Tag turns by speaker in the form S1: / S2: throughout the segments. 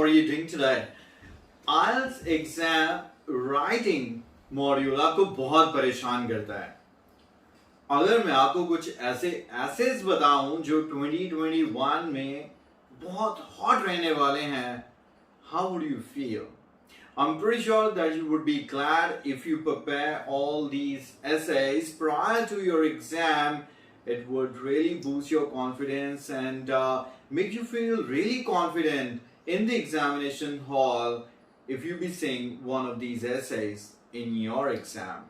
S1: are you doing today? IELTS exam writing module आपको बहुत परेशान करता है। अगर मैं आपको कुछ ऐसे एसेज बताऊं जो 2021 में बहुत हॉट रहने वाले हैं, how would you feel? I'm pretty sure that you would be glad if you prepare all these essays prior to your exam. It would really boost your confidence and make you feel really confident in the examination hall if you be seeing one of these essays in your exam.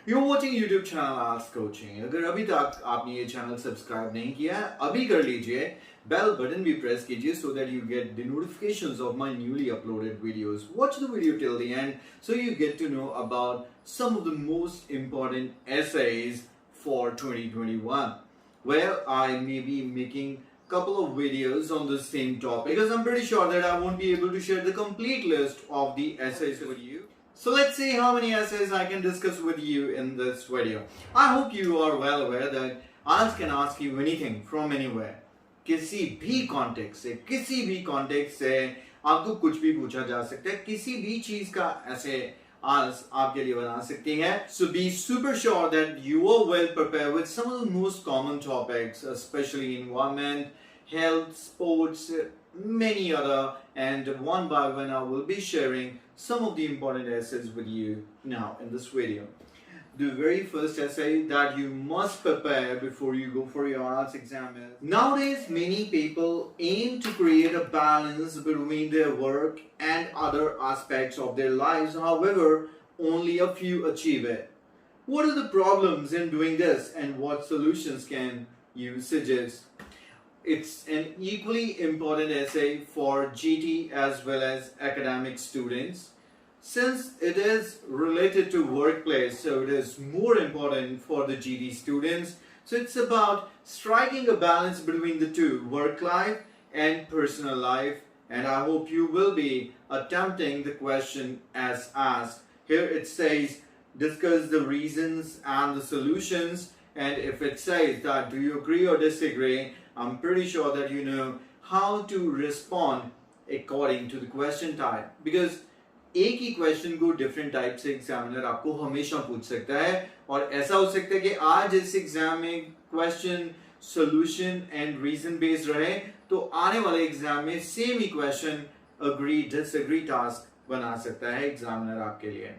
S1: You're watching YouTube channel Ask Coaching. अगर अभी तक आपने ये channel subscribe नहीं किया है, अभी कर लीजिए, बेल बटन भी प्रेस कीजिए so that you get the notifications of my newly uploaded videos. Watch the video till the end so you get to know about some of the most important essays for 2021, where I may be making couple of videos on the same topic because I'm pretty sure that I won't be able to share the complete list of the essays with you. So let's see how many essays I can discuss with you in this video. I hope you are well aware that IELTS can ask you anything from anywhere. किसी भी context से आपको कुछ भी पूछा जा सकता है, किसी भी चीज का ऐसे IELTS आपके लिए बना सकती है. So be super sure that you are well prepared with some of the most common topics, especially environment, health, sports, many other, and one by one I will be sharing some of the important essays with you now in this video. The very first essay that you must prepare before you go for your IELTS exam is, nowadays many people aim to create a balance between their work and other aspects of their lives. However, only a few achieve it. What are the problems in doing this and what solutions can you suggest? It's an equally important essay for GT as well as academic students. Since it is related to workplace, so it is more important for the GT students. So it's about striking a balance between the two, work life and personal life. And I hope you will be attempting the question as asked. Here it says, discuss the reasons and the solutions. And if it says that, do you agree or disagree? I'm pretty sure that you know how to respond according to the question type. Because एक ही question को different type से examiner आपको हमेशा पूछ सकता है, और ऐसा हो सकता है कि आज इस एग्जाम में question solution and reason based रहे तो आने वाले एग्जाम में सेम ही क्वेश्चन अग्री डिसएग्री टास्क बना सकता है एग्जामिनर आपके लिए.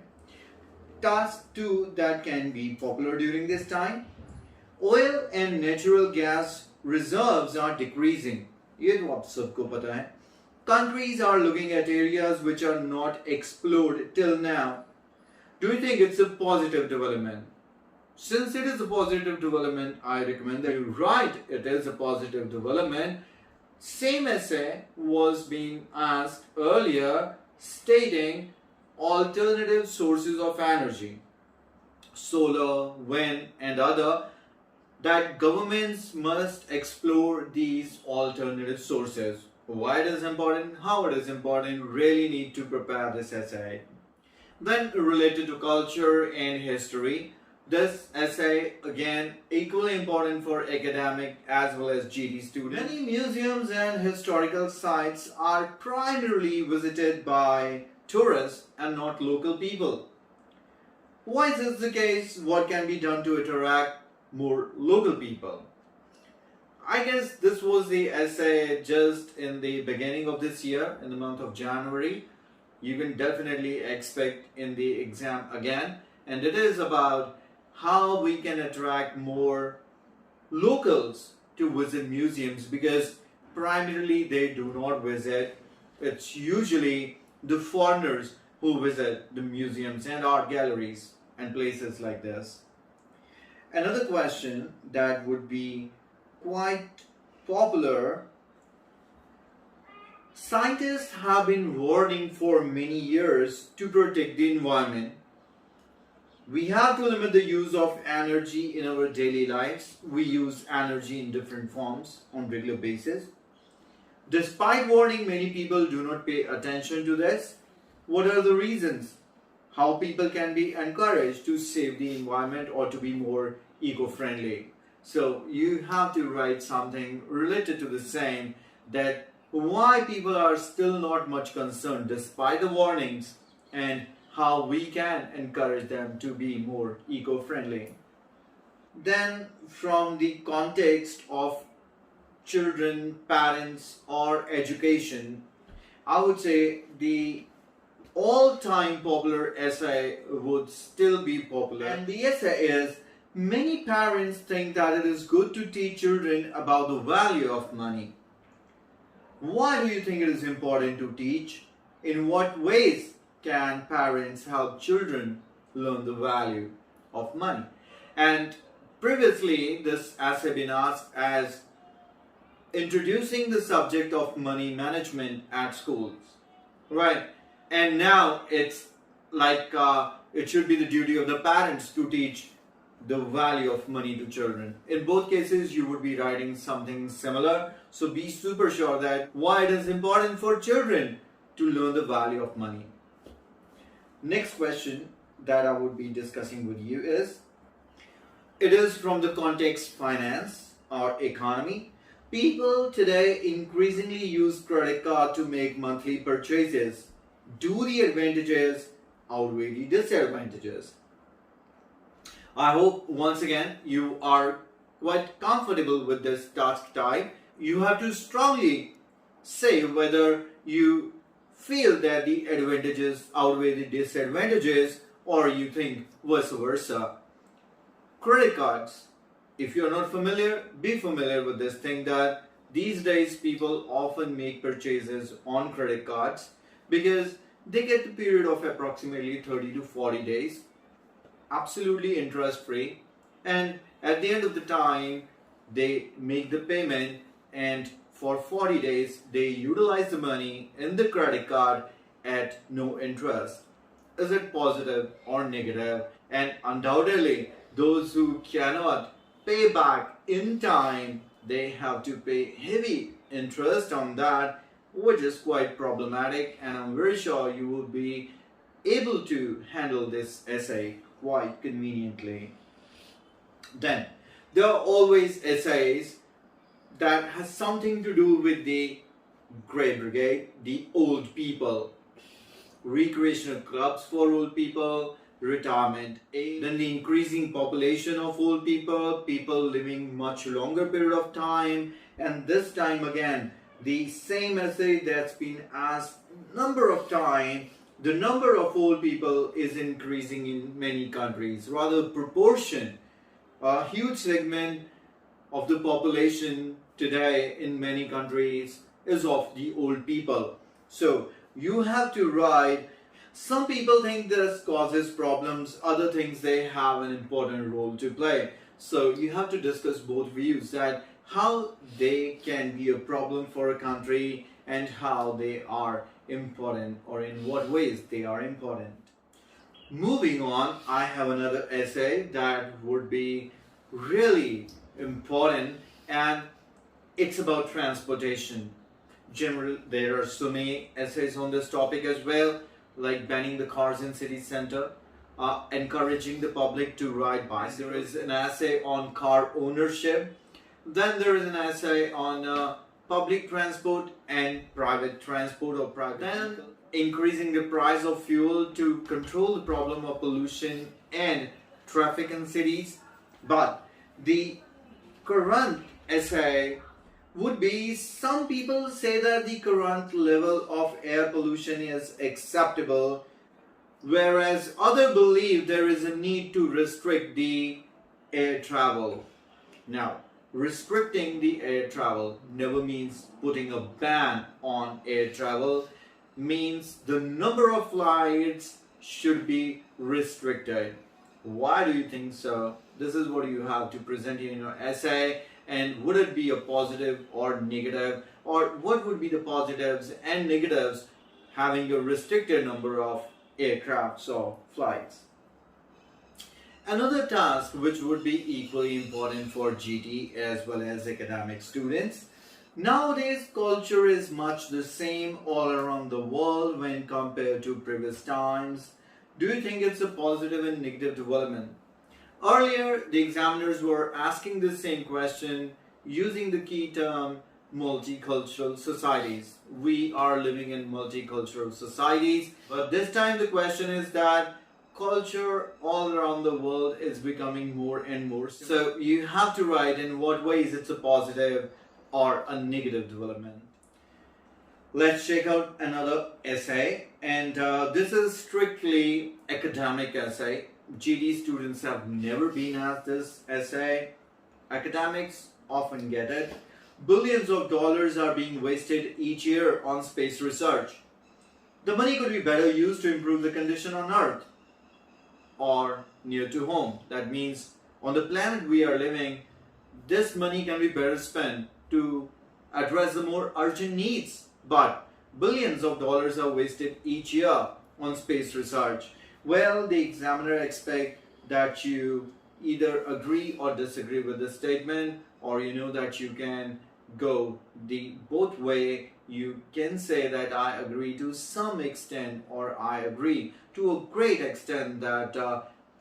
S1: Task 2 that can be popular during this time, oil and natural gas reserves are decreasing. ये तो आप सबको पता है. Countries are looking at areas which are not explored till now. Do you think it's a positive development? Since it is a positive development, I recommend that you write it is a positive development. Same essay was being asked earlier, stating alternative sources of energy, solar, wind, and other, that governments must explore these alternative sources. Why it is important, how it is important, really need to prepare this essay. Then related to culture and history, this essay again equally important for academic as well as GT students. Many museums and historical sites are primarily visited by tourists and not local people. Why is this the case? What can be done to attract more local people? I guess this was the essay just in the beginning of this year, in the month of January. You can definitely expect in the exam again. And it is about how we can attract more locals to visit museums, because primarily they do not visit. It's usually the foreigners who visit the museums and art galleries and places like this. Another question that would be quite popular. Scientists have been warning for many years to protect the environment. We have to limit the use of energy in our daily lives. We use energy in different forms on regular basis. Despite warning, many people do not pay attention to this. What are the reasons? How people can be encouraged to save the environment or to be more eco-friendly? So you have to write something related to the same, that why people are still not much concerned despite the warnings, and how we can encourage them to be more eco-friendly. Then, from the context of children, parents, or education, I would say the all-time popular essay would still be popular. And the essay is, many parents think that it is good to teach children about the value of money. Why do you think it is important to teach? In what ways can parents help children learn the value of money? And previously, this essay been asked as introducing the subject of money management at schools, right? And now it's like it should be the duty of the parents to teach the value of money to children. In both cases, you would be writing something similar. So be super sure that why it is important for children to learn the value of money. Next question that I would be discussing with you is, it is from the context finance or economy. People today increasingly use credit card to make monthly purchases. Do the advantages outweigh the disadvantages? I hope once again you are quite comfortable with this task type. You have to strongly say whether you feel that the advantages outweigh the disadvantages, or you think vice versa. Credit cards. If you're not familiar, be familiar with this thing that these days people often make purchases on credit cards because they get the period of approximately 30 to 40 days, absolutely interest free, and at the end of the time they make the payment, and for 40 days they utilize the money in the credit card at no interest. Is it positive or negative? And undoubtedly, those who cannot pay back in time, they have to pay heavy interest on that, which is quite problematic, and I'm very sure you will be able to handle this essay quite conveniently. Then there are always essays that has something to do with the Grey Brigade, the old people, recreational clubs for old people, retirement age, then the increasing population of old people, people living much longer period of time, and this time again the same essay that's been asked number of times. The number of old people is increasing in many countries, rather proportion, a huge segment of the population today in many countries is of the old people. So you have to write. Some people think this causes problems, other things they have an important role to play. So you have to discuss both views, that how they can be a problem for a country and how they are important, or in what ways they are important. Moving on, I have another essay that would be really important, and it's about transportation. Generally, there are so many essays on this topic as well, like banning the cars in city center, encouraging the public to ride bikes. There is an essay on car ownership. Then there is an essay on public transport and private transport or private. Then increasing the price of fuel to control the problem of pollution and traffic in cities. But the current essay would be, some people say that the current level of air pollution is acceptable, whereas others believe there is a need to restrict the air travel. Now, restricting the air travel never means putting a ban on air travel, means the number of flights should be restricted. Why do you think so? This is what you have to present in your essay. And would it be a positive or negative, or what would be the positives and negatives having a restricted number of aircrafts or flights? Another task which would be equally important for GT as well as academic students. Nowadays, culture is much the same all around the world when compared to previous times. Do you think it's a positive and negative development? Earlier, the examiners were asking the same question using the key term multicultural societies. We are living in multicultural societies, but this time the question is that culture all around the world is becoming more and more. So you have to write in what ways it's a positive or a negative development. Let's check out another essay, and this is strictly academic essay. GD students have never been asked this essay. Academics often get it. Billions of dollars are being wasted each year on space research. The money could be better used to improve the condition on Earth or near to home. That means on the planet we are living, this money can be better spent to address the more urgent needs. But billions of dollars are wasted each year on space research. Well, the examiner expects that you either agree or disagree with the statement, or you know that you can go the both way. You can say that I agree to some extent, or I agree to a great extent that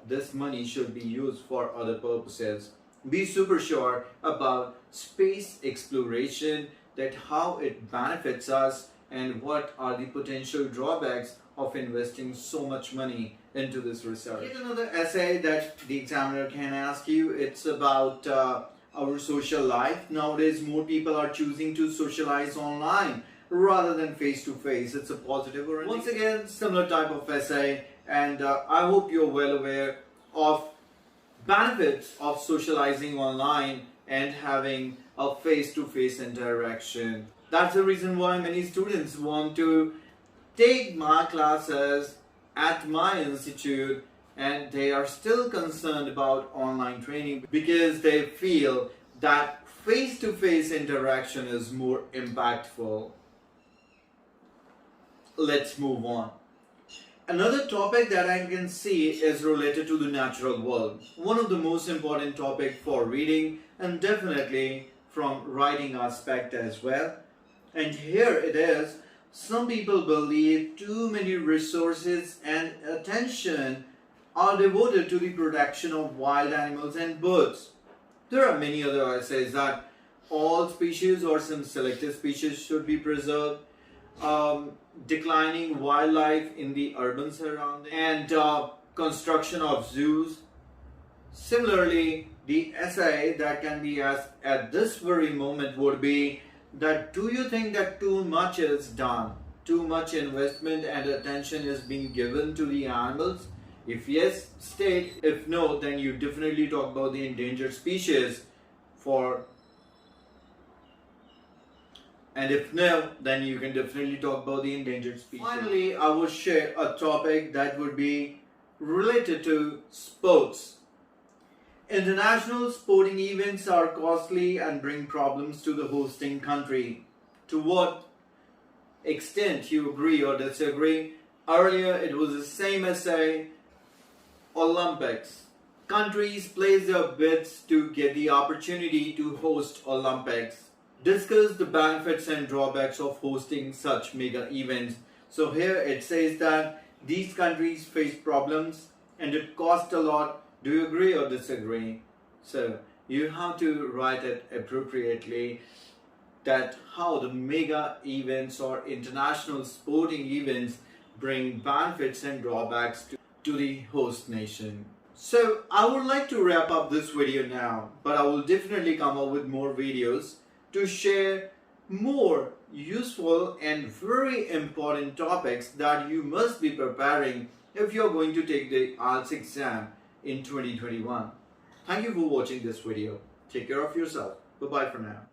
S1: this money should be used for other purposes. Be super sure about space exploration, that how it benefits us and what are the potential drawbacks of investing so much money into this research. Here's another essay that the examiner can ask you. It's about our social life. Nowadays, more people are choosing to socialize online rather than face to face. It's a positive or a once again similar type of essay, and I hope you're well aware of benefits of socializing online and having a face-to-face interaction. That's the reason why many students want to take my classes at my institute, and they are still concerned about online training because they feel that face-to-face interaction is more impactful. Let's move on. Another topic that I can see is related to the natural world. One of the most important topics for reading, and definitely from writing aspect as well. And here it is. Some people believe too many resources and attention are devoted to the protection of wild animals and birds. There are many other essays that all species or some selected species should be preserved. Declining wildlife in the urban surroundings, and construction of zoos. Similarly, the essay that can be asked at this very moment would be that do you think that too much is done? Too much investment and attention is being given to the animals? If yes, state. If no, then you definitely talk about the endangered species and if no, then you can definitely talk about the endangered species. Finally, I will share a topic that would be related to sports. International sporting events are costly and bring problems to the hosting country. To what extent you agree or disagree? Earlier, it was the same essay. Olympics. Countries place their bids to get the opportunity to host Olympics. Discuss the benefits and drawbacks of hosting such mega events. So here it says that these countries face problems and it costs a lot. Do you agree or disagree? So you have to write it appropriately, that how the mega events or international sporting events bring benefits and drawbacks to the host nation. So I would like to wrap up this video now, but I will definitely come up with more videos to share more useful and very important topics that you must be preparing if you're going to take the Ielts exam in 2021. Thank you for watching this video. Take care of yourself. Bye-bye for now.